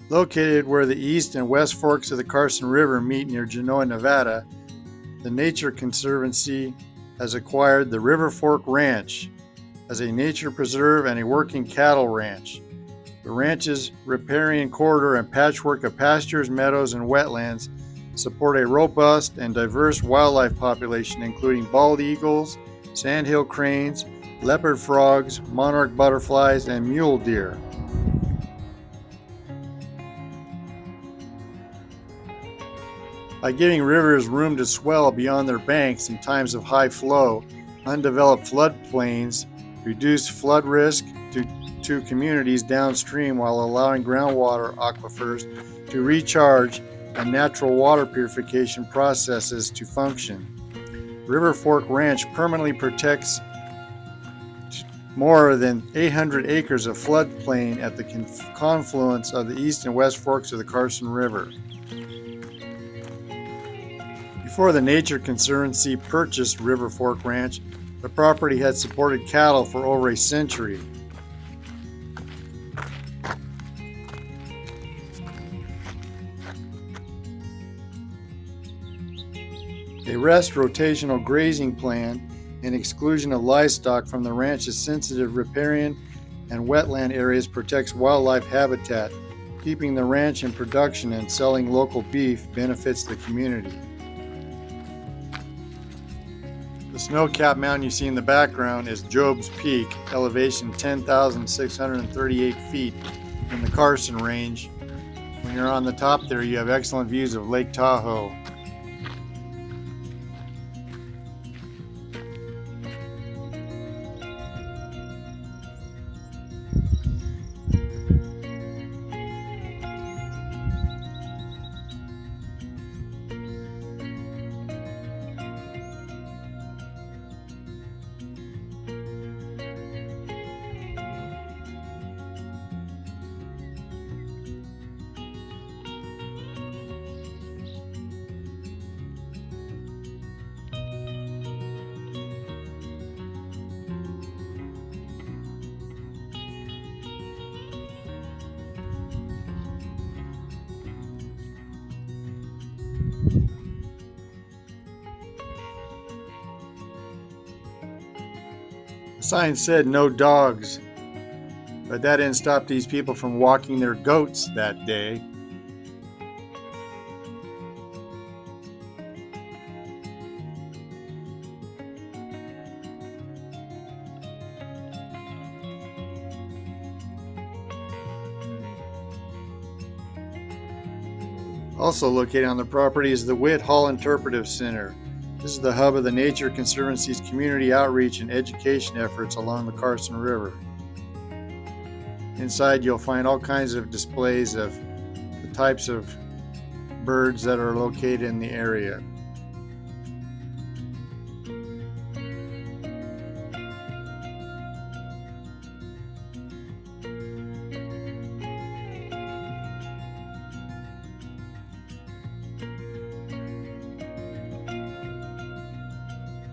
Located where the east and west forks of the Carson River meet near Genoa, Nevada, the Nature Conservancy has acquired the River Fork Ranch as a nature preserve and a working cattle ranch. The ranch's riparian corridor and patchwork of pastures, meadows, and wetlands support a robust and diverse wildlife population, including bald eagles, sandhill cranes, leopard frogs, monarch butterflies, and mule deer. By giving rivers room to swell beyond their banks in times of high flow, undeveloped floodplains reduce flood risk to communities downstream while allowing groundwater aquifers to recharge and natural water purification processes to function. River Fork Ranch permanently protects more than 800 acres of floodplain at the confluence of the east and west forks of the Carson River. Before the Nature Conservancy purchased River Fork Ranch, the property had supported cattle for over a century. A rest rotational grazing plan and exclusion of livestock from the ranch's sensitive riparian and wetland areas protects wildlife habitat. Keeping the ranch in production and selling local beef benefits the community. The snow-capped mountain you see in the background is Job's Peak, elevation 10,638 feet in the Carson Range. When you're on the top there, you have excellent views of Lake Tahoe. The sign said no dogs, but that didn't stop these people from walking their goats that day. Also located on the property is the Witt Hall Interpretive Center. This is the hub of the Nature Conservancy's community outreach and education efforts along the Carson River. Inside you'll find all kinds of displays of the types of birds that are located in the area.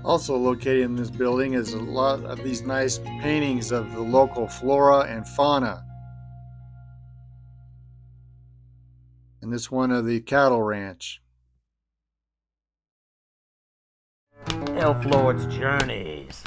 Also located in this building is a lot of these nice paintings of the local flora and fauna. And this one of the cattle ranch. Elf Lord's Journeys.